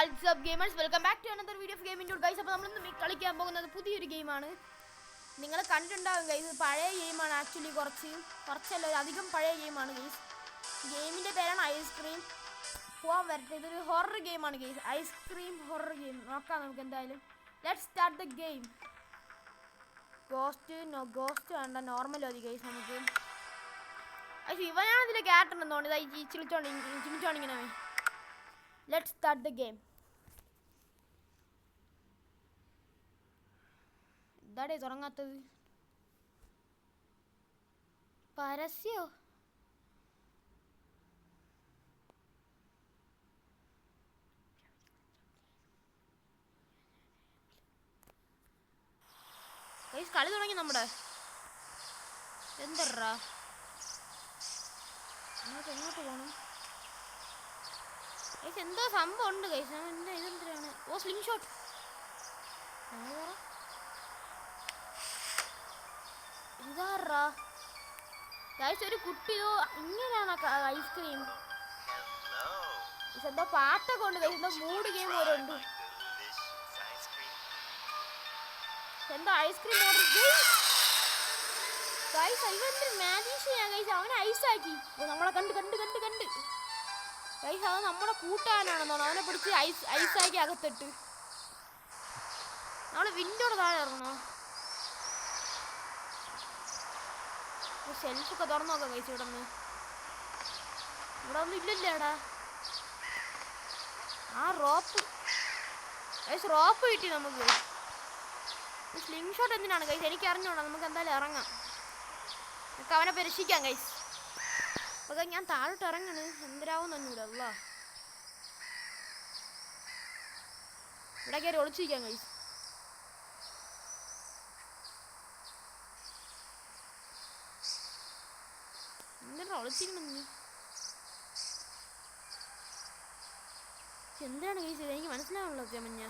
WhatsApp gamers welcome back to another video of gaming guys. അപ്പോൾ നമ്മളിന്ന് കളിക്കാൻ പോകുന്നത് പുതിയൊരു ഗെയിമാണ്. നിങ്ങൾ കണ്ടിട്ടുണ്ടാകും ഗൈസ്, പഴയ ഗെയിമാണ്. ആക്ച്വലി കുറച്ചല്ല അധികം പഴയ ഗെയിമാണ് ഗൈസ്. ഗെയിമിൻ്റെ പേരാണ് ഐസ്ക്രീം. പോകാൻ വരട്ടെ, ഇതൊരു ഹൊറർ ഗെയിമാണ് ഗൈസ്. ഐസ്ക്രീം ഹൊറർ ഗെയിം നോക്കാം നമുക്ക് എന്തായാലും. Let's start the game. Ghost വേണ്ട, നോർമൽ മതി ഗൈസ് നമുക്ക്. ഇവനാണ് ഇതിലെ ക്യാരക്ടർ എന്നോണ്ട് ഇതായി ചിമിച്ചോണ്ടിങ്ങനെ. Let's start the game. എന്താടേ തുടങ്ങാത്തത്? പരസ്യോ? കളി തുടങ്ങി നമ്മുടെ. എന്തറാ എങ്ങോട്ട് പോണം? എന്തോ സംഭവം ഉണ്ട് ഗൈസ്. ഇതെന്തിനാണ്? ഓ, സ്ലിംഗ് ഷോട്ട്. ഇതാറാ ഗൈസ്, ഒരു കുട്ടിയോ ഇങ്ങനെയാണോ ഐസ്ക്രീം? എന്തോ പാട്ടൊക്കെ ഉണ്ട് ഗൈസ്. എന്തോ മൂഡ് ഗെയിം പോലെ ഉണ്ട്. എന്തോ ഐസ്ക്രീം ഓർഡർ ഗൈസ്. ഇവന്തൊരു മാജീഷ്യനാ ഗൈസ്. അവനെ ഐസാക്കി. നമ്മളെ കണ്ട് ഗൈസ്, അത് നമ്മുടെ കൂട്ടുകാരനാണെന്നോ. അവനെ പിടിച്ച് ഐസാക്കി അകത്തിട്ട് നമ്മള് വിൻഡോടെ താഴെ ഇറങ്ങണോ? ഷെൽഫൊക്കെ തുറന്നു നോക്കാം ഗൈസ്. ഇവിടെ ഒന്നും ഇല്ലല്ലേടാ. ആ റോപ്പ് കിട്ടി നമുക്ക്. സ്ലിംഗ് ഷോട്ട് എന്തിനാണ് ഗൈസ്? എനിക്ക് അറിഞ്ഞോളാം. നമുക്ക് എന്തായാലും ഇറങ്ങാം. നമുക്ക് അവനെ പരീക്ഷിക്കാം ഗൈസ്. അപ്പൊ ഞാൻ താഴോട്ട് ഇറങ്ങണ്. എന്തിനാവുന്നൊന്നുമില്ല. അല്ല, ഇവിടെ കയറി ഒളിച്ചിരിക്കാം ഗൈസ്. എന്തിനാ ഒളിച്ചിരിക്കണെന്ന്? എന്താണ് ഗൈസ്? എനിക്ക് മനസ്സിലാവുള്ളൂ. മഞ്ഞ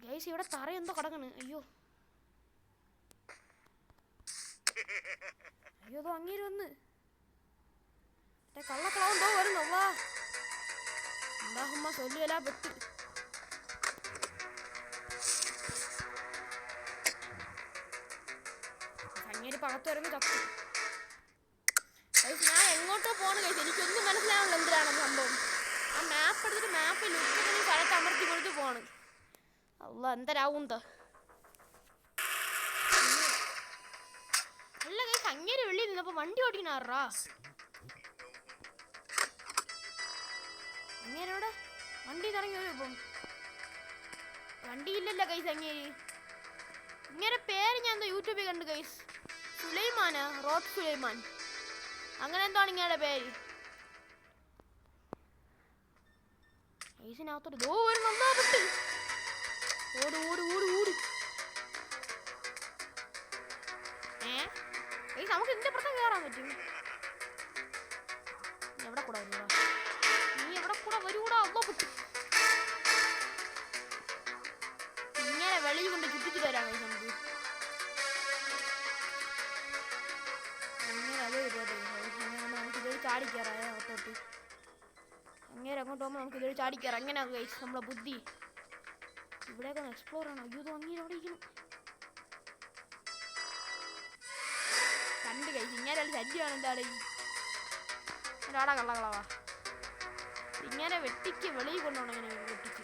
ഗൈസ്, ഇവിടെ തറ എന്തോ കിടക്കണ്. അയ്യോ അങ്ങേര് വന്ന് കള്ളക്കളവെന്തോ വരുന്നു. വാ എന്താ ചൊല്ലിയല്ല പെട്ട്. അങ്ങേര് പകത്ത് വരുന്ന ചത്തു. ഞാൻ എങ്ങോട്ടോ പോണ കഴിച്ചു. എനിക്കൊന്നും മനസ്സിലാവുന്നില്ല എന്തിനാണ് സംഭവം. ആ മാപ്പ് എടുത്തിട്ട് മാപ്പിൽ സ്ഥലത്ത് അമർത്തി കൊടുത്ത് പോണ്. അല്ല, എന്തരാവും അങ്ങേര് വെള്ളി നിന്നപ്പോ വണ്ടി ഓടിക്കണാറാ. അങ്ങേരോടെ വണ്ടി ഇറങ്ങി വരും. ഇപ്പം വണ്ടിയില്ലല്ലോ ഗൈസ്. ഇങ്ങനെ പേര് ഞാൻ എന്തോ യൂട്യൂബിൽ കണ്ടു ഗൈസ്. സുലൈമാനാ, റോഡ് സുലൈമാൻ, അങ്ങനെ എന്താണ് ഇങ്ങനെ പേര്. ഗൈസിനകത്തോട്ട് ദോ ഒരു നന്നായിട്ട് ഓട്. നമുക്ക് ഇതിന്റെ പുറത്ത് കയറാൻ പറ്റും. എവിടെ കൂടെ വരൂടാ? നീ എവിടെ കൂടെ വരൂടാ? അമ്മ പൊട്ടി. ഇങ്ങനെ വെളിയിൽ കൊണ്ട് ചുറ്റിച്ചു തരാം നമുക്ക്. അങ്ങനെ അതേ വരുവാ. നമുക്ക് ഇതൊരു ചാടിക്കയറാം അകത്തോട്ട്. അങ്ങനെ അങ്ങോട്ട് പോകുമ്പോൾ നമുക്ക് ഇതൊരു ചാടിക്കയറാം. അങ്ങനെ കഴിച്ച് നമ്മളെ ബുദ്ധി ഇവിടെയൊക്കെ ഒന്ന് എക്സ്പ്ലോർ ചെയ്യണം. അയ്യോ, അങ്ങനെ അവിടെ ഇരിക്കണം. കണ്ട് കഴിച്ചു. ഇങ്ങനെ ശല്യമാണ്. എന്താണ് ഒരാടാ കള്ളകളവാ. ഇങ്ങനെ വെട്ടിക്ക് വെളിയിൽ കൊണ്ടുപോകണം. ഇങ്ങനെ വെട്ടിക്ക്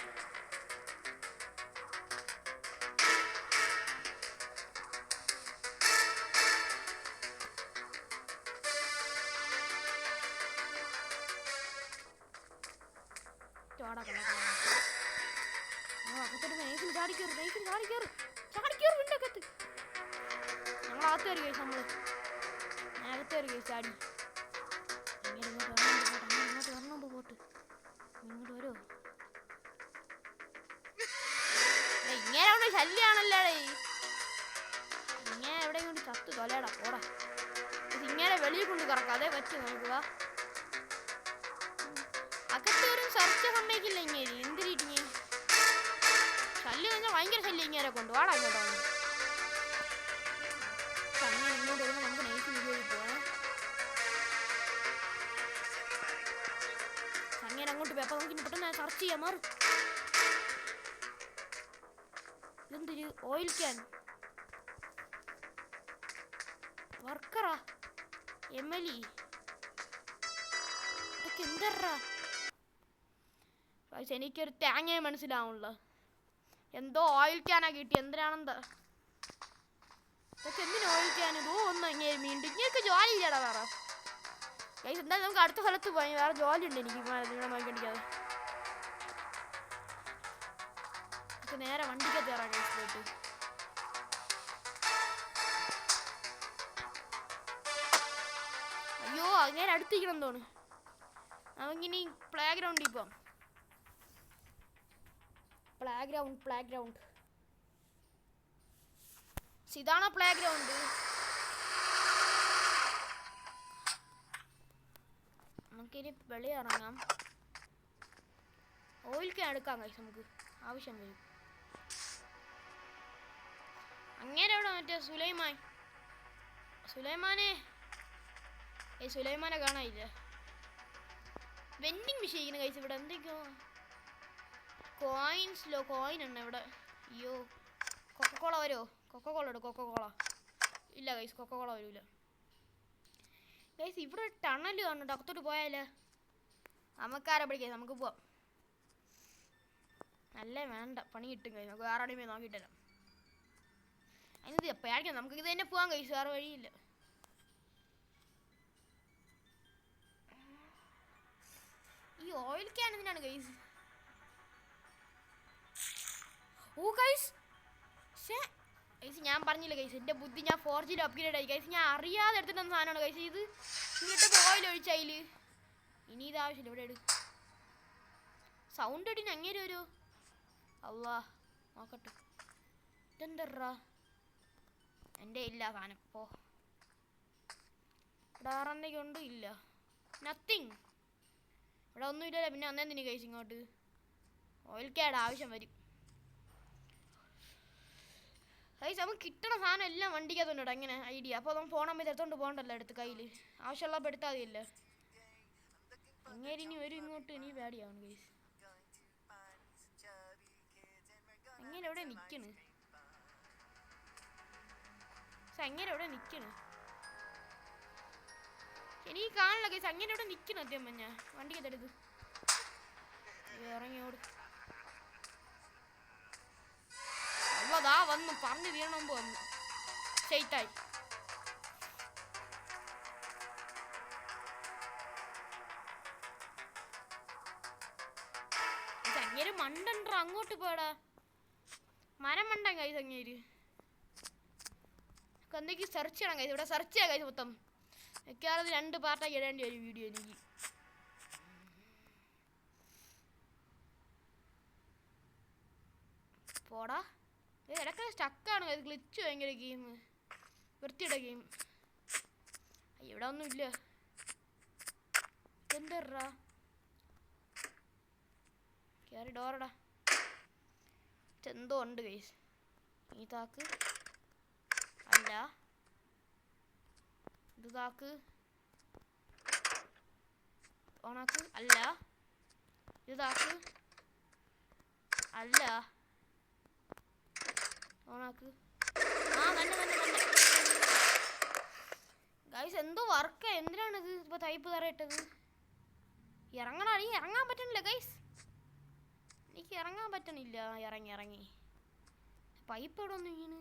അകത്തോട്ട് നൈസിൽ ചാടിക്കയറും. വീണ്ടകത്ത് ഞങ്ങളകത്ത് കയറി കഴിച്ചു. നമ്മള് അകത്ത് കയറി കഴിച്ചു ചാടി. ഇങ്ങോട്ട് വരണോ? പോട്ട് ഇങ്ങോട്ട് വരുമോ? ഇങ്ങനെ ശല്യാണല്ലേ. ഇങ്ങനെ എവിടെ കൊണ്ട് ചത്ത് തൊലയടാ പോടാ. ഇങ്ങനെ വെളിയിൽ കൊണ്ട് കറക്കാം. അതേ പറ്റും നോക്കുക. അകത്ത് ഒരു സെർച്ച് സമ്മതിക്കില്ല. ഇങ്ങനെ എന്തിരിഞ്ഞ് ശല്യം കഴിഞ്ഞാൽ ഭയങ്കര ശല്യം. ഇങ്ങനെ കൊണ്ട് വാടാ ഇങ്ങോട്ടോ. അങ്ങനെ ഇങ്ങോട്ട് വരുമ്പോൾ നമുക്ക് നൈറ്റ് വീഡിയോ പോവാം. മാറിയ മാറും. എന്തൊരു ഓയിൽ ക്യാൻ വർക്കറാ എംഎൽഇ ഇതൊക്കെ എന്തറാ? എനിക്കൊരു തേങ്ങയെ മനസ്സിലാവുന്നില്ല. എന്തോ ഓയിൽ ക്യാനാ കിട്ടി. എന്തിനാണെന്താ ഇതൊക്കെ? എന്തിനാ ഓയിൽ ക്യാൻ? ഇതോ ഒന്ന് ഇങ്ങനെ വീണ്ടും ഇങ്ങനെയൊക്കെ ജോലി ഇല്ലടാ വേറെ. ഗൈസ് എന്തായാലും നമുക്ക് അടുത്ത സ്ഥലത്ത് പോയി. വേറെ ജോലി ഉണ്ട് എനിക്ക് ഇവിടെ നോക്കിക്കാതെ. നേരെ വണ്ടിക്കകത്ത് കയറാം ഗൈസ്. പോയിട്ട് അയ്യോ അങ്ങനെ അടുത്തിരിക്കണം തോന്നുന്നു. നമുക്കിനി പ്ലേ ഗ്രൗണ്ടിൽ പോവാം. പ്ലേ ഗ്രൗണ്ട് ഇതാണോ പ്ലേ ഗ്രൗണ്ട്? നമുക്കിനി വെളിയിറങ്ങാം. ഓയിൽ ക്യാൻ എടുക്കാം ഗൈസ്. നമുക്ക് ആവശ്യം വരും. അങ്ങനെ എവിടെ മറ്റേ സുലൈമാനെ സുലൈമാനെ കാണാനില്ല. വെൻഡിങ് മെഷീൻ കഴിച്ച് ഇവിടെ എന്തൊക്കെയോ കോയിൻ ഉണ്ട് ഇവിടെ. അയ്യോ കൊക്കക്കോള വരുമോ? കൊക്കക്കോള ഇടും. കൊക്കക്കോള ഇല്ല ഗൈസ്, കൊക്കക്കോള വരില്ല ഗൈസ്. ഇവിടെ ടണൽ കാണുന്നുണ്ട്. അകത്തോട്ട് പോയാലേ നമുക്കാരെ പിടിക്കാം. നമുക്ക് പോവാം. നല്ല വേണ്ട പണി കിട്ടും കഴിയും. നമുക്ക് വേറെ അടിമയെ നോക്കിയിട്ടല്ലോ. അതിന് എപ്പോഴായിരിക്കും നമുക്ക് ഇത് തന്നെ പോകാൻ കഴിച്ചു. വേറെ വഴിയില്ല. ഈ ഓയിൽ ക്യാൻ എന്തിനാണ് ഗൈസ്? ഓ ഗൈസ് ഞാൻ പറഞ്ഞില്ല ഗൈസ്, എൻ്റെ ബുദ്ധി ഞാൻ 4G അപ്ഗ്രേഡ് ആയി ഗൈസ്. ഞാൻ അറിയാതെ എടുത്തിട്ട് വന്ന സാധനമാണ് ഗൈസ് ഇത്. എന്നിട്ട് ഓയിൽ ഒഴിച്ചതിൽ ഇനി ഇത് ആവശ്യമില്ല. ഇവിടെ എടു സൗണ്ട് ഇടിന് അങ്ങനെ ഒരു അള്ളാ നോക്കട്ടെ. ഇതെന്തറാ? എൻ്റെ ഇല്ല സാധനം. പോ ഇവിടെ വേറെ എന്തൊക്കെ ഉണ്ട്? ഇല്ല, നത്തിങ്. ഇവിടെ ഒന്നും ഇല്ലല്ലോ. പിന്നെ അന്നേന്തിന് കഴിച്ച് ഇങ്ങോട്ട് ഓയിൽ ക്യാൻ ആവശ്യം വരും ഗൈസ്. നമുക്ക് കിട്ടണ സാധനം എല്ലാം വണ്ടിക്കകത്തുണ്ട്. അങ്ങനെ ഐഡിയ. അപ്പോൾ നമുക്ക് ഫോൺ അമ്മ എടുത്തോണ്ട് പോകണ്ടല്ലോ എടുത്ത് കയ്യിൽ. ആവശ്യമുള്ളപ്പോൾ എടുത്താൽ മതിയല്ലോ. അങ്ങനെ ഇനി വരും ഇങ്ങോട്ട്. ഇനി പേടിയാവും ഗൈസ്. അങ്ങനെ എവിടെ നിൽക്കണ്? അങ്ങനെ എവിടെ നിൽക്കണ്? എനിക്ക് കാണില്ല ഗൈസ്. അങ്ങനെ എവിടെ നിൽക്കണം? അത്യം ഞാൻ വണ്ടിക്കകത്തെടുത്ത് ഇറങ്ങി ഓട്. അതാ വന്നു പറഞ്ഞു തീരണമ്പോ വന്നു ചെയ്ത്തായി. അങ്ങേര് മണ്ടോ അങ്ങോട്ട് പോടാ. മരം മണ്ടൻ കൈസ്. അങ്ങേര് എന്തെങ്കിലും സെർച്ച് ചെയ്യണം കൈസ്. ഇവിടെ സെർച്ച് ചെയ്യാം കൈസ്. മൊത്തം മിക്കവാറും 2 പാർട്ടാക്കി ഇടേണ്ടി വരും വീഡിയോ എനിക്ക്. പോടാ. ഇടയ്ക്ക് സ്റ്റക്കാണ് കൈസ്. ഗ്ലിച്ച് ഭയങ്കര ഗെയിം. വൃത്തിയുടെ ഗെയിം. ഇവിടെ ഒന്നുമില്ല. എന്തറാ? കയറി ഡോറടാ. എന്തോ ഉണ്ട് കൈസ്. ഈ താക്ക് അല്ല. ഇത് താക്ക് ഓണാക്ക് അല്ല. ഇത് താക്ക് അല്ല. ഓണാക്ക്. ആ തന്നെ തന്നെ തന്നെ ഗൈസ്. എന്തോ വർക്കാ. എന്തിനാണിത് ഇപ്പോൾ ടൈപ്പ് തറയിട്ടത്? ഇറങ്ങണ അടി ഇറങ്ങാൻ പറ്റണില്ല ഗൈസ്. എനിക്ക് ഇറങ്ങാൻ പറ്റണില്ല. ഇറങ്ങി പൈപ്പ് എവിടെ വന്നു വീണ്?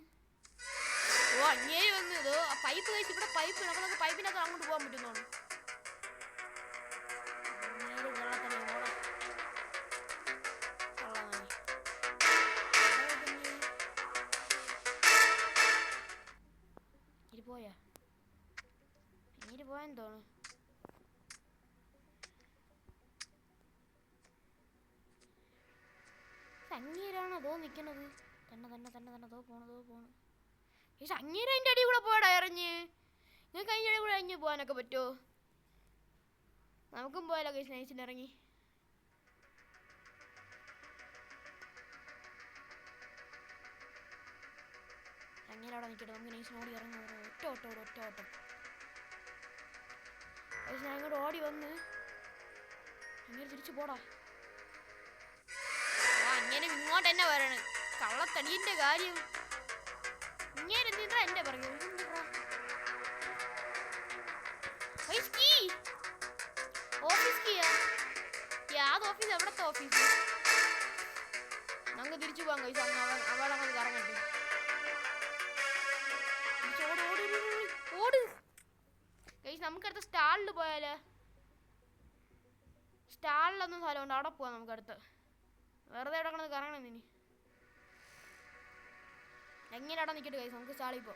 ഓ അങ്ങേരി വന്നു. ഇതോ പൈപ്പ് കഴിച്ച് ഇവിടെ പൈപ്പ്. നമുക്ക് പൈപ്പിനകത്ത് അങ്ങോട്ട് പോകാൻ പറ്റുന്നോണ്ട് പോയാ നീര് പോയെന്ന് തോന്നുന്നു. അങ്ങേരാണ് അതോ നിൽക്കണത്. തന്നെ തോ പോണു. പക്ഷെ അങ്ങേര് അതിൻ്റെ അടി കൂടെ പോയടാ ഇറങ്ങി. നിങ്ങൾക്ക് അതിൻ്റെ അടി കൂടെ ഇറങ്ങി പോകാനൊക്കെ പറ്റുമോ? നമുക്കും പോയാലോ കൈസ് നൈസിൽ ഇറങ്ങി. അങ്ങനെ അവിടെ നിൽക്കട്ടെ. നമുക്ക് നൈസിനോടി ഇറങ്ങി ഒറ്റ ഓട്ടം. ഞാൻ ഇങ്ങോട്ട് ഓടി വന്ന് അങ്ങനെ തിരിച്ചു പോടാ. ഇങ്ങനെ ഇങ്ങോട്ട് തന്നെ വരണം. കള്ളത്തടിയന്റെ കാര്യം ഇങ്ങനെ എന്തിനാ എന്നെ പറഞ്ഞു. ഓഫീസ് കീയാ? യാത് ഓഫീസ്? എവിടത്തെ ഓഫീസ്? നമുക്ക് തിരിച്ചു പോകാൻ കഴിച്ചു. അവളങ്ങനെ കറങ്ങട്ടെ. ഓട് കഴിച്ച് നമുക്കടുത്ത സ്റ്റാളിൽ പോയാലേ. സ്റ്റാളിലൊന്നും സ്ഥലമുണ്ട്, അവിടെ പോവാം നമുക്കടുത്ത്. വെറുതെ എവിടെ കിടന്ന് കറങ്ങണം ഇനി. എങ്ങനെ അവിടെ നിൽക്കട്ടെ കഴിച്ച് നമുക്ക് സ്റ്റാളിൽ പോ.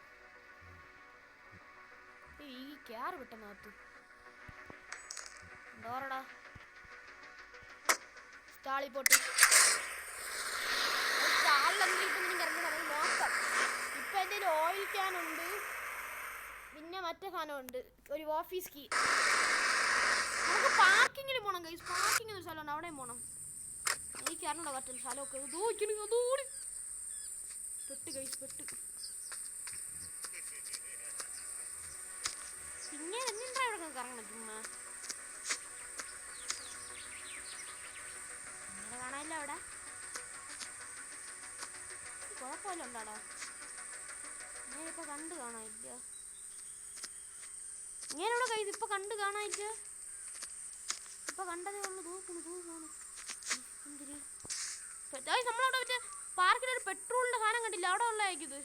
ഈ ക്യാറ് വിട്ടെന്നകത്ത് ഡോറടാ. സ്റ്റാളിൽ പോട്ട് സ്റ്റാളിലൊന്നും ഇറങ്ങി നമുക്ക് നോക്കാം. ഇപ്പം എൻ്റെ ഒരു ഓയിൽ ക്യാനുണ്ട്, പിന്നെ മറ്റേ സാധനമുണ്ട്, ഒരു ഓഫീസ് കീ. നമുക്ക് പാർക്കിങ്ങിൽ പോകണം ഗൈസ്. പാർക്കിങ്ങിന് ഒരു സ്ഥലമുണ്ട്, അവിടെയും പോകണം. എനിക്ക് അറിഞ്ഞൂടാ പറ്റുന്ന സ്ഥലമൊക്കെ. അതോടി പെട്ട് ഗൈസ്, പെട്ട്. പിന്നെ എന്തിനാ ഇവിടെ കറങ്ങണം ചുമ്മാ? അങ്ങനെ കാണാനില്ല അവിടെ. കുഴപ്പമില്ല ഉണ്ടാടാ. ഞാനിപ്പോൾ കണ്ട് കാണാനില്ല. ഇങ്ങനെയുള്ള കൈ ഇപ്പൊ കണ്ട് കാണാനില്ല. ഇപ്പൊ കണ്ടതേ ഉള്ളു. തൂക്കുന്നു എന്തിരി നമ്മളവിടെ മറ്റേ പാർക്കിലൊരു പെട്രോളിന്റെ സാധനം കണ്ടില്ല? അവിടെ ഉള്ളതായിരിക്കും ഇത്.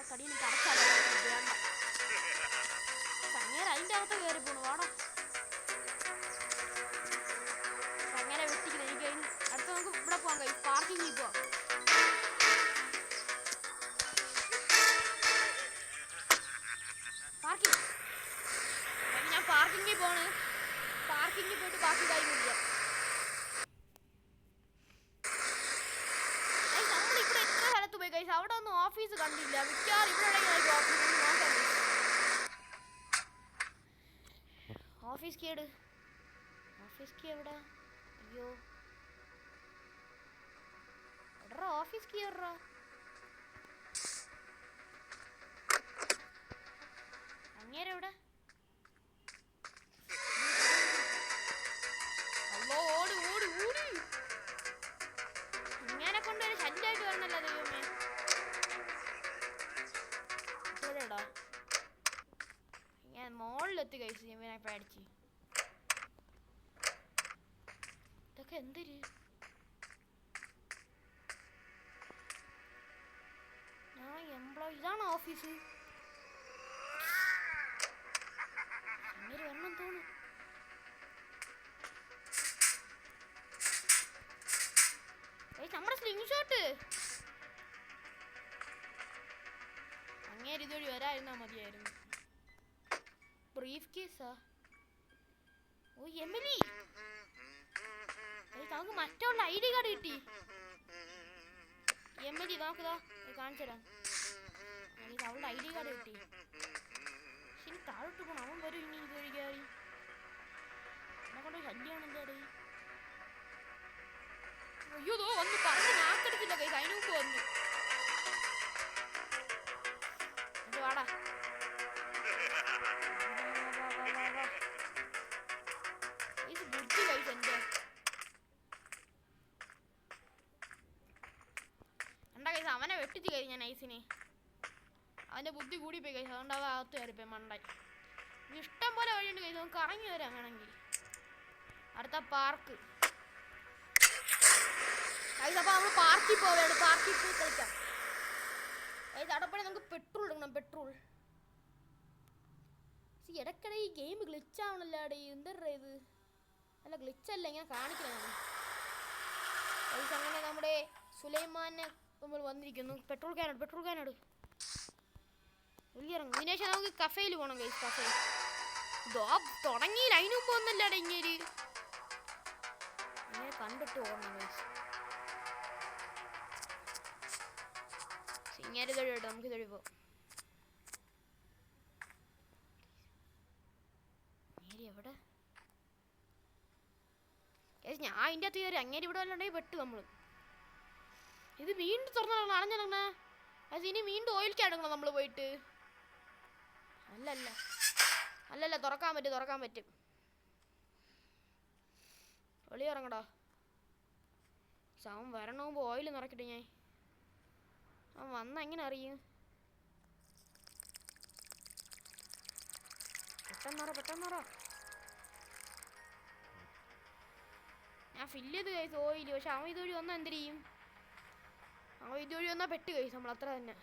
കടിയിൽ കടച്ചാലോ വേണ്ട. അങ്ങനെ അതിൻ്റെ അകത്ത് കയറി പോണു. വാടാ അങ്ങനെ വെട്ടിക്കുന്നത്. എനിക്ക് അടുത്ത നമുക്ക് ഇവിടെ പോകാൻ കഴിയും. പാർക്കിങ്ങിൽ പോവാം. പാർക്കിംഗ് ഞാൻ പാർക്കിങ്ങിൽ പോണ്. പാർക്കിങ്ങിൽ പോയിട്ട് ബാക്കി കാര്യമില്ല. നമ്മളിവിടെ എത്ര സ്ഥലത്ത് പോയി കഴിച്ചു. അവിടെ ഒന്നും ഓഫീസ് കണ്ടില്ല. മിക്കവാറും ഇവിടെ ഓഫീസ് കേട്. ഓഫീസ് കീ എവിടെ? അയ്യോ എടാ ഓഫീസ് കീ എവിടാ? അങ്ങേരെ എവിടെ? അല്ലോ ഓടി ഓടി ഓടി. ഇങ്ങനെ കൊണ്ടൊരു ശല്യമായിട്ട് വന്നല്ലോ ദൈവമേ. എവിടെടാ? ഞാൻ മോളിലെത്തി കഴിച്ചു. ഇവനെ പേടിച്ച്. ഇതൊക്കെ എന്തൊരു ഞാൻ എംപ്ലോയി. ഇതാണ് ഓഫീസ്. അങ്ങനെ വരണം തോന്നുന്നു. നമ്മുടെ സ്ലിംഗ്ഷോട്ട് അങ്ങേര് ഇതുവഴി വരായിരുന്നാ മതിയായിരുന്നു. ബ്രീഫ് കേസാ? ഓ എമിലി, നമുക്ക് മറ്റുള്ള ID കാർഡ് കിട്ടി. എമിലി നോക്കുതാ കാണിച്ചു തരാം. എനിക്ക് അവളുടെ ID കാർഡ് കിട്ടി. ശരി താഴോട്ട് പോകണം. അവൻ വരും ഇനി ഇതുവഴി കയറി. എന്നെ കൊണ്ട് ശല്യമാണ് എന്താടി. അയ്യോ ഒന്ന് പറഞ്ഞ് നാക്കെടുത്തില്ല കൈ. അതിന് മുമ്പ് വന്നു. ഇത് വാടാ. ഇത് ബുദ്ധി കഴിച്ച എൻ്റെ എന്താ കഴിച്ച. അവനെ വെട്ടിച്ച് കയറി ഞാൻ ഐസിനെ. അവൻ്റെ ബുദ്ധി കൂടി പോയി കഴിച്ചു. അതുകൊണ്ട് അവ അകത്ത് കയറിപ്പോയി മണ്ടായി. ഇഷ്ടം പോലെ വഴിയുണ്ട് കഴിച്ചു. നമുക്ക് ഇറങ്ങി വരാം വേണമെങ്കിൽ. അടുത്ത പാർക്ക്. അപ്പോൾ നമ്മൾ പാർക്കിൽ പോവുകയാണ്. പാർക്കിൽ പോയി കളിക്കാം. അടപ്പണി നമുക്ക് പെട്രോൾ എടുക്കണം. പെട്രോൾ ഇടയ്ക്കിടെ ഈ ഗെയിം ഗ്ലിച്ചാവണല്ലാടെ. എന്താ ഇത്? അല്ല ഗ്ലിച്ചല്ല, ഇങ്ങനെ കാണിക്കണം. അങ്ങനെ നമ്മുടെ സുലൈമാനെ നമ്മൾ വന്നിരിക്കുന്നു. പെട്രോൾ ക്യാനോട്. പെട്രോൾ ക്യാനോട് വലിയ ഇറങ്ങും. ഇതിനുശേഷം നമുക്ക് കഫേയിൽ പോകണം. കൈസ് കഫേ തുടങ്ങിയില്ല. അതിന് മുമ്പ് ഒന്നല്ലാടെ ഇങ്ങനെ കണ്ടിട്ട് പോകണം. കൈസ് ഇങ്ങനെ ഇതൊഴി കേട്ടോ. നമുക്ക് ഇതൊഴി പോവാം. എവിടെ ഞാൻ അതിൻ്റെ അകത്ത് കയറി. അങ്ങനെ ഇവിടെ വല്ലണ്ടെങ്കിൽ പെട്ട് നമ്മൾ. ഇത് വീണ്ടും തുറന്നാണ് അണഞ്ഞിടങ്ങണ. അത് ഇനി വീണ്ടും ഓയിൽ ക്യാൻ എടുക്കണം നമ്മൾ പോയിട്ട്. അല്ലല്ല അല്ലല്ല, തുറക്കാൻ പറ്റും. വെളി ഇറങ്ങടാ. അവൻ വരണമുമ്പ് ഓയിൽ നിറക്കട്ടെ ഞാൻ. അവൻ വന്ന എങ്ങനെ അറിയും? പെട്ടെന്നറ. ഞാൻ ഫില്ല് ചെയ്ത് കഴിച്ചു ഓയിൽ. പക്ഷെ അവൻ ഇതുവഴി വന്നാൽ എന്ത് ചെയ്യും? അവൻ ഇതുവഴി വന്നാൽ പെട്ട് കഴിച്ചു നമ്മൾ, അത്ര തന്നെ.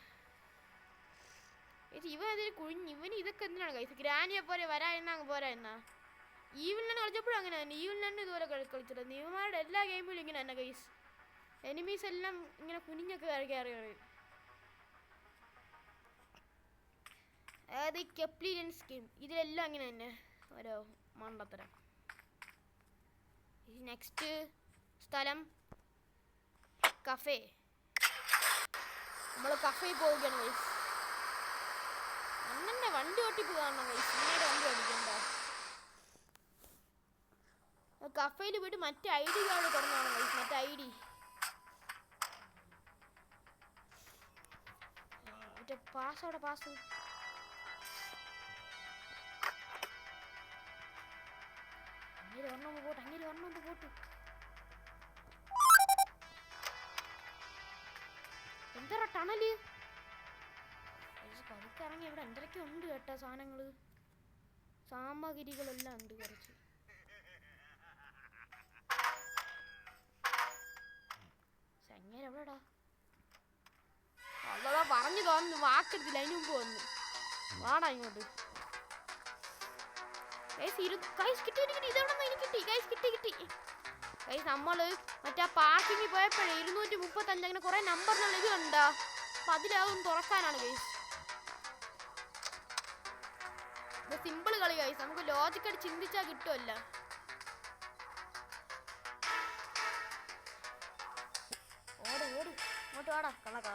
ഇവൻ അതിൽ ഇവന് ഇതൊക്കെ എന്തിനാണ് കഴിച്ചത്? ഗ്രാനിയെ പോലെ വരാ പോരാ എന്നാ. ഈവിലിനെ കളിച്ചപ്പോഴും അങ്ങനെ തന്നെ. ഈവിലിനെ ഇതുപോലെ കളിച്ചിട്ട് ഇവന്മാരുടെ എല്ലാ ഗെയിമിലും ഇങ്ങനെ തന്നെ ഗൈസ്. എനിമീസ് എല്ലാം ഇങ്ങനെ കുനിഞ്ഞൊക്കെ കയറി. അതായത് ഈ കെപ്ലിയൻസ് ഗെയിം ഇതിലെല്ലാം അങ്ങനെ തന്നെ ഓരോ മണ്ടത്തരം. നെക്സ്റ്റ് സ്ഥലം കഫേ. നമ്മൾ കഫേ പോവുകയാണ് ഗൈസ്. അന്നെ വണ്ടി ഓട്ടിപ്പ് കാണണം ഗൈസ്. പിന്നീട് വണ്ടി ഓടിക്കണ്ട. കഫേയിൽ പോയിട്ട് മറ്റേ ID കാർഡ് തുറന്നാണ് ഗൈസ്. മറ്റേ ID മറ്റേ പാസ് അങ്ങനെ വരണം പോട്ട്. എന്താ ടണല്? പതുക്കിറങ്ങി. ഇവിടെ എന്തൊക്കെ ഉണ്ട് കേട്ടോ സാധനങ്ങള്, സാമഗ്രികളെല്ലാം ഉണ്ട് കുറച്ച്. എങ്ങനെ എവിടെടാ? അല്ലടാ, പറഞ്ഞു തോന്നുന്നു വാക്കെടുത്തില്ല. അതിന് മുമ്പ് വന്നു. വാടാ ഇങ്ങോട്ട്. നമ്മള് മറ്റേ പാർക്കിങ്ങിൽ പോയപ്പോഴേ 235 അങ്ങനെ കുറെ നമ്പറിനുള്ള ഇത് കണ്ടാ. അപ്പൊ അതിലാവും തുറക്കാനാണ് ഗൈസ്. സിമ്പിൾ കളി ഗൈസ്. നമുക്ക് ലോജിക്കായിട്ട് ചിന്തിച്ചാൽ കിട്ടുമല്ല. ഓട് ഇങ്ങോട്ട് വാടാ കള്ളക്കാ.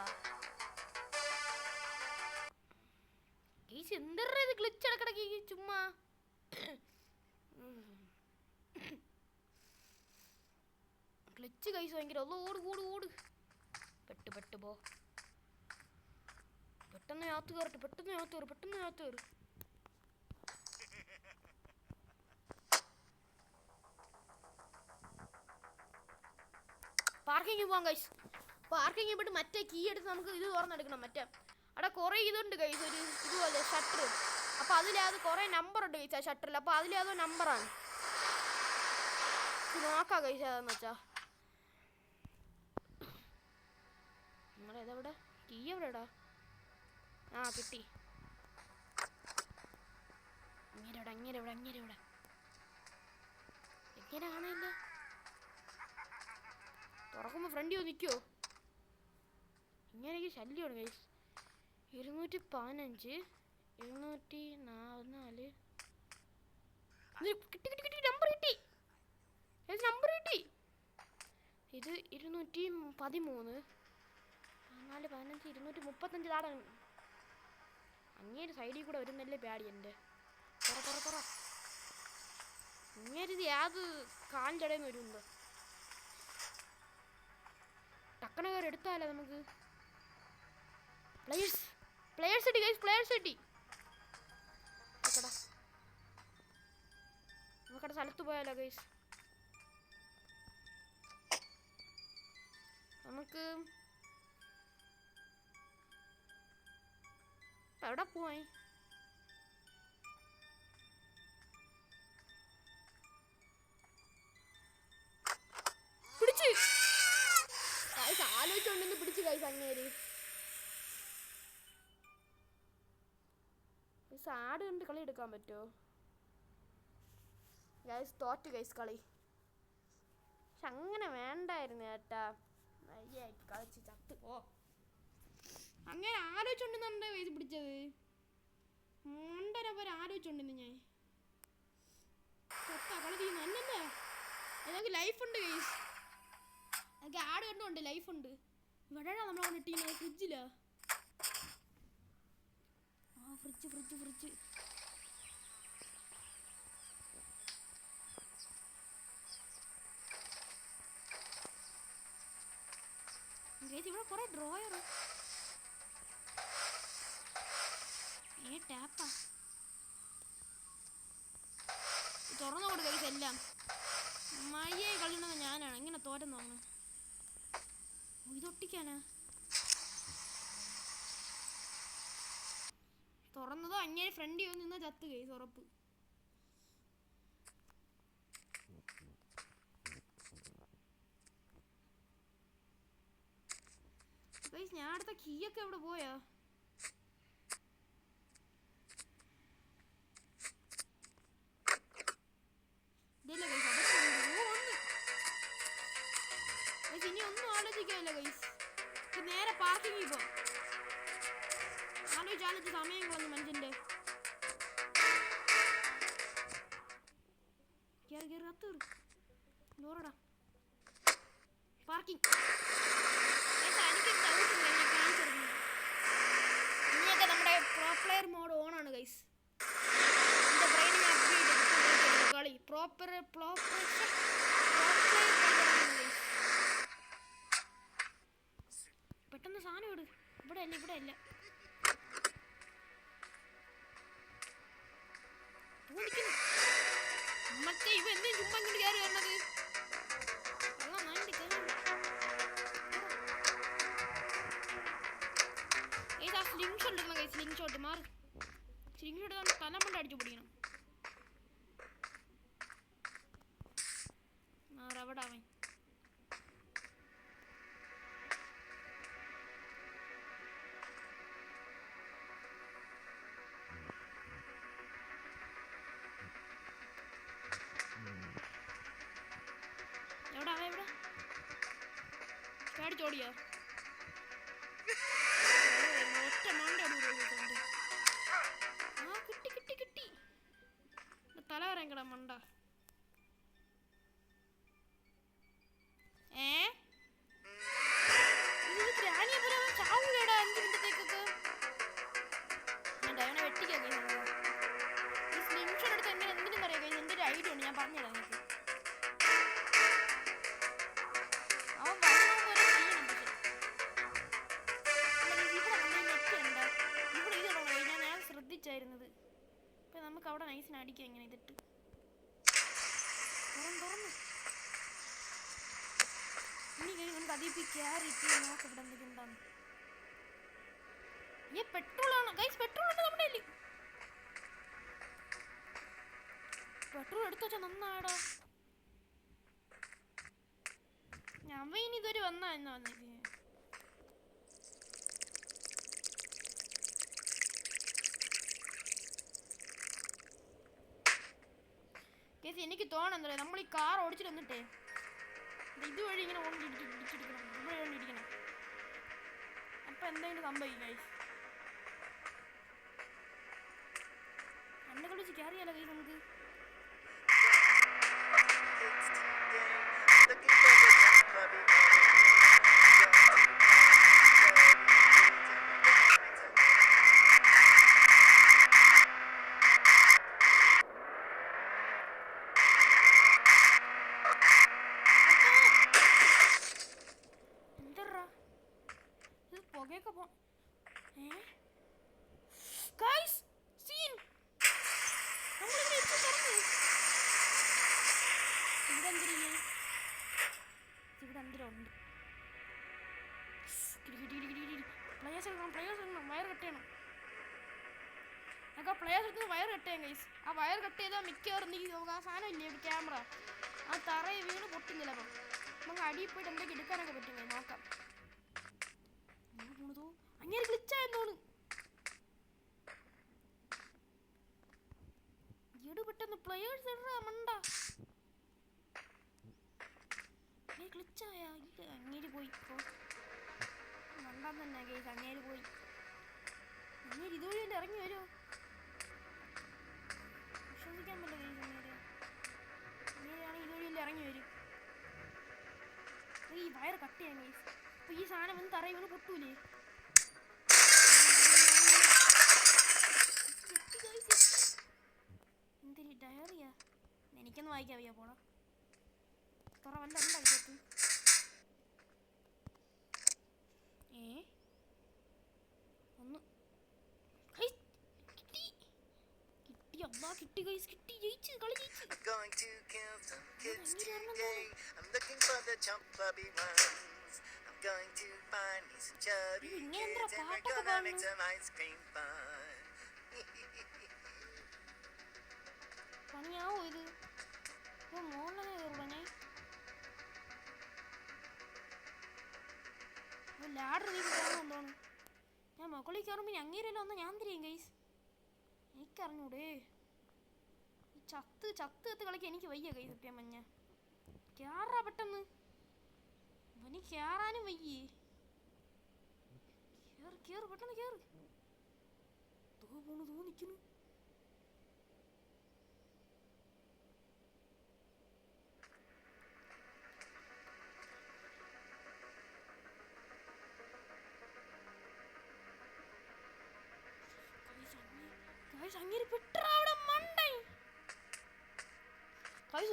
ഗൈസ് എന്തെടാ ഇത് ഗ്ലിച്ച് ഇടക്കിടക്ക് ചുമ്മാ. ഗ്ലിച്ച് ഗൈസ് ഭയങ്കര. ഓട് പെട്ട് പോ. പെട്ടെന്ന് യാത്ര കയറ്. പാർക്കിങ്ങിൽ പോവാം ഗൈസ്. പാർക്കിങ്ങിൽ പോയിട്ട് മറ്റേ കീ എടുത്ത് നമുക്ക് ഇത് തുറന്നെടുക്കണം. മറ്റേ അവിടെ കുറേ ഇതുണ്ട് ഗൈസ്, ഒരു ഇതുപോലെ ഷട്ടർ. അപ്പോൾ അതിലത് കുറേ നമ്പർ ഉണ്ട് ഗൈസ് ആ ഷട്ടറിൽ. അപ്പോൾ അതിലേതോ നമ്പറാണ്. നോക്കാം ഗൈസ് അതെന്ന് വെച്ചാ. നമ്മളേതെവിടെ കീ എവിടെടാ? ആ കിട്ടി. അങ്ങനെ ഇവിടെ എങ്ങനെ കാണാനില്ല. തുറക്കുമ്പോൾ ഫ്രണ്ടിൽ നിൽക്കുമോ? ഇങ്ങനെയൊക്കെ ശല്യമാണ് ഗൈസ്. 215 204 കിട്ടി. നമ്പർ കിട്ടി. ഇത് 213 415 235 താടാ. അങ്ങേര് സൈഡിൽ കൂടെ വരുന്നല്ലേ പേടി എൻ്റെ. തുറ. ഇങ്ങേരിത് യാത് കാലിൻ്റെ ഇടയിൽ നിന്ന് വരുന്നുണ്ടോ? ടക്കണ കയറി എടുത്താലോ നമുക്ക്. പ്ലേയേഴ്സ് കിട്ടി ഗൈസ്. നമുക്കടെ സ്ഥലത്ത് പോയാലോ ഗൈസ്. നമുക്ക് എവിടെ പോയി? പിടിച്ച് ആലോചിച്ചോണ്ടെന്ന് പിടിച്ച് ഗൈസ്. അങ്ങേര് ആട് കണ്ട് കളി എടുക്കാൻ പറ്റുമോ ഗൈസ്? തോറ്റ് ഗൈസ് കളി. പക്ഷെ അങ്ങനെ വേണ്ടായിരുന്നു കേട്ടാ. കളിച്ച് ചത്ത് പോ. അങ്ങനെ ആലോചിച്ചോണ്ടെന്നുണ്ടോ ഗൈസ് പിടിച്ചത്? മുണ്ടനെ പോലെ ആലോചിച്ചോണ്ടെന്ന് ഞാൻ കളി ചെയ്യുന്നു അല്ലല്ലേ. നമുക്ക് ലൈഫ് ഉണ്ട് ഗൈസ്. നമുക്ക് ആട് കണ്ടുണ്ട് ലൈഫ് ഉണ്ട്. ഇവിടെയാണ് നമ്മളവിടെ ഇട്ടിരിക്കുന്നത്. ഫ്രിഡ്ജിലാ. ഫ്രിഡ്ജ് ഇവിടെ കുറെ ഡ്രോയർ. ടാപ്പാ തുറന്നു കൊടു ഗൈസ് എല്ലാം. മയ്യായി കളിക്കുന്നത് ഞാനാണ്. ഇങ്ങനെ തോറ്റം തോന്നുന്നു. ഇതൊട്ടിക്കാനാ തുറന്നതോ അങ്ങനെ ഫ്രണ്ട് നിന്ന് ചത്ത് ഗൈസ് ഉറപ്പ്. ഗൈസ് ഞാൻ അടുത്ത കീയൊക്കെ എവിടെ പോയാ? ഇനി ഒന്നും ആലോചിക്കാനില്ല ഗൈസ്. നേരെ പാർക്കിംഗ് ഇപ്പോ ആലോചിച്ച് സമയം കളഞ്ഞു മനുഷ്യന്റെ. പാർക്കിംഗ് ഇനിയൊക്കെ നമ്മുടെ പ്രോ പ്ലെയർ മോഡ് ഓൺ ആണ് ഗൈസ്. കളി പ്രോപ്പർ പെട്ടെന്ന് സാധനം ഇട്. ഇവിടെ അല്ല മറ്റേ ഇവ എന്തും ചുമ്മാ ഇങ്ങോട്ട് കയറി വരണത്. ഏതാ സ്ലിംഗ് ഷോട്ട് ഇടണം ഗൈസ്. സ്ലിംഗ് ഷോട്ട് മാറി സ്ലിംഗ് ഷോട്ട് നമ്മൾ തലമണ്ട അടിച്ചു പിടിക്കണം. അവിടെ അവൻ എവിടെ ചാടിച്ചോടിയാ ഒറ്റ മണ്ട കിട്ടി തല വരങ്കട മണ്ട. ഇപ്പൊ നമുക്ക് അവിടെ നൈസിന് അടിക്കാം. ഇങ്ങനെ ഇതിട്ട് തുറന്ന് ഇനി നമുക്ക് അതിപ്പോ ക്യാരിട്ട് നോക്ക് ഇവിടെ എന്തെങ്കിലും ഉണ്ടാകും. ഈ പെട്രോളാണ് ഗൈസ്. പെട്രോൾ ഉണ്ട് നമ്മുടെ കയ്യിൽ. പെട്രോൾ എടുത്തു വെച്ചാൽ നന്നാടാ. ഞാൻ ഇനി ഇതൊരു വന്നാ എന്നാ വന്നിട്ട് എനിക്ക് തോന്നുന്നത് നമ്മൾ ഈ കാർ ഓടിച്ചിട്ട് വന്നിട്ടേ ഇതുവഴി ഇങ്ങനെ ഇടിച്ചെടുക്കണം. ഇവിടെ ഇടിക്കണം. അപ്പൊ എന്തെങ്കിലും സംഭവിക്കും ഗൈസ്. അന്നെ കളിച്ച് കയറിയാലോ ഗൈസ് നമുക്ക്. വയർ കട്ട് ചെയ്യാം ഗൈസ്. ആ വയർ കട്ട് ചെയ്താൽ മിക്കവാറും ആ സാധനം ഇല്ലേ ഒരു ക്യാമറ ആ തറയെ വീണ് പൊട്ടും ചിലപ്പോൾ. നമുക്ക് അടിയിൽ പോയിട്ട് എന്തൊക്കെ എടുക്കാനൊക്കെ പറ്റും നോക്കാം. അങ്ങനെ ഗ്ലിച്ചായെന്നോണ് ഈട് പെട്ടെന്ന് പ്ലെയേഴ്സ് മണ്ട ഗ്ലിച്ചായ അങ്ങേര് പോയി മണ്ടാൻ തന്നെ ഗൈസ്. അങ്ങേര് പോയി. അങ്ങേര് ഇതുവഴി തന്നെ ഇറങ്ങി വരുമോ? വിശ്വസിക്കാൻ പറ്റില്ല ഗൈസ്. അങ്ങേരാണെങ്കിൽ ഇതുവഴിയല്ലേ ഇറങ്ങി വരും. ഈ വയർ കട്ട് ചെയ്യാൻ ഗൈസ്. അപ്പൊ ഈ സാധനം വന്ന് തറ ഇവന് പൊട്ടൂലേ? എന്തൊരു ഡയറിയാ. എനിക്കൊന്ന് വായിക്കാൻ വയ്യ. പോടാ തുറ വല്ല ഉണ്ടോ ഇതിനകത്ത്? ഒന്ന് കിട്ടി അമ്മ. കിട്ടി ഗൈസ് കിട്ടി ജയിച്ചു കളി ജയിച്ചു I'm going to kill some kids today. I'm looking for the chubby ones. I'm going to find me some chubby kids and we're gonna make some ice cream fun. പണിയാവോ ഇത് മോളിലങ്ങനെ കയറുവാനേ ലാഡർ കയറുന്നോണ്ടാണ് ഞാൻ മുകളിൽ കയറുമ്പോൾ അങ്ങേരല്ലോ ഒന്ന് ഞാൻ തിരിയും ഗൈസ് എനിക്കറിഞ്ഞൂടേ ഈ ചത്ത് കളിക്കാൻ എനിക്ക് വയ്യ ഗൈസ് സത്യം മഞ്ഞ കയറാ പെട്ടെന്ന് അവന് കയറാനും വയ്യേ കേറ് പെട്ടെന്ന് കേറ് നിൽക്കുന്നു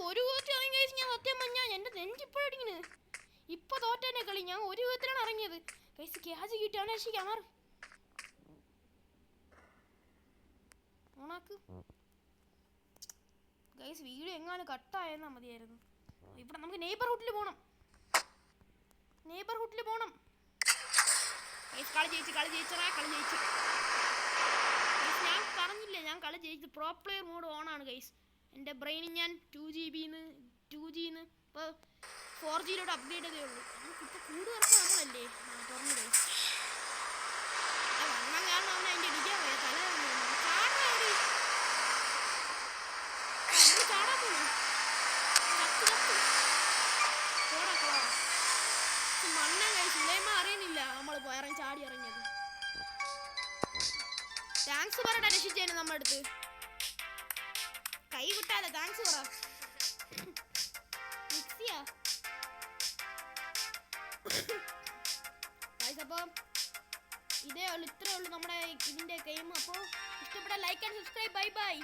ഒരു വിധത്തിൽ ഞാൻ സത്യം പറഞ്ഞാൽ എൻ്റെ നെഞ്ചിപ്പോഴടിങ്ങനെ ഇപ്പൊ തോറ്റേനെ കളി ഞാൻ ഒരു വിധത്തിലാണ് ഇറങ്ങിയത് കൈസ് ക്യാച്ച് കിട്ടിയാണ് രക്ഷിക്കാമാർ ഓണാക്ക് ഗൈസ് വീഡിയോ എങ്ങാനും കട്ടായെന്നാ മതിയായിരുന്നു ഇവിടെ നമുക്ക് നെയ്ബർഹുഡിൽ പോകണം കളി ജയിച്ചു ഞാൻ പറഞ്ഞില്ലേ ഞാൻ കളി ജയിച്ചു പ്രോ പ്ലെയർ മോഡ് ഓണാണ് ഗൈസ് എൻ്റെ ബ്രെയിനിൽ ഞാൻ 2Gന്ന് ഇപ്പോൾ 4Gയിലോട്ട് അപ്ഗ്രേഡ് ചെയ്തേ ഉള്ളൂ നമുക്കിപ്പോൾ കൂടുതൽ നമ്മളല്ലേ തുറന്നു ഗൈസ് വണ്ണം കാരണം അവനെ അതിൻ്റെ ഇടിക്കാൻ പോയ തല ചാടാൻ പോണു മണ്ണ കഴിച്ചു ഇല്ലേമ്മ അറിയണില്ല നമ്മൾ ചാടി ഇറങ്ങിയത് താങ്ക്സ് പറയട്ടെ രക്ഷിച്ചേനെ നമ്മുടെ അടുത്ത് കൈ വിട്ടാലേ താങ്ക്സ് പറ മിക്സിയാ അപ്പോൾ ഇത്രേ ഉള്ളൂ നമ്മുടെ ഇതിൻ്റെ ഗെയിം അപ്പോൾ ഇഷ്ടപ്പെട്ട ലൈക്ക് ആൻഡ് സബ്സ്ക്രൈബ് ബൈ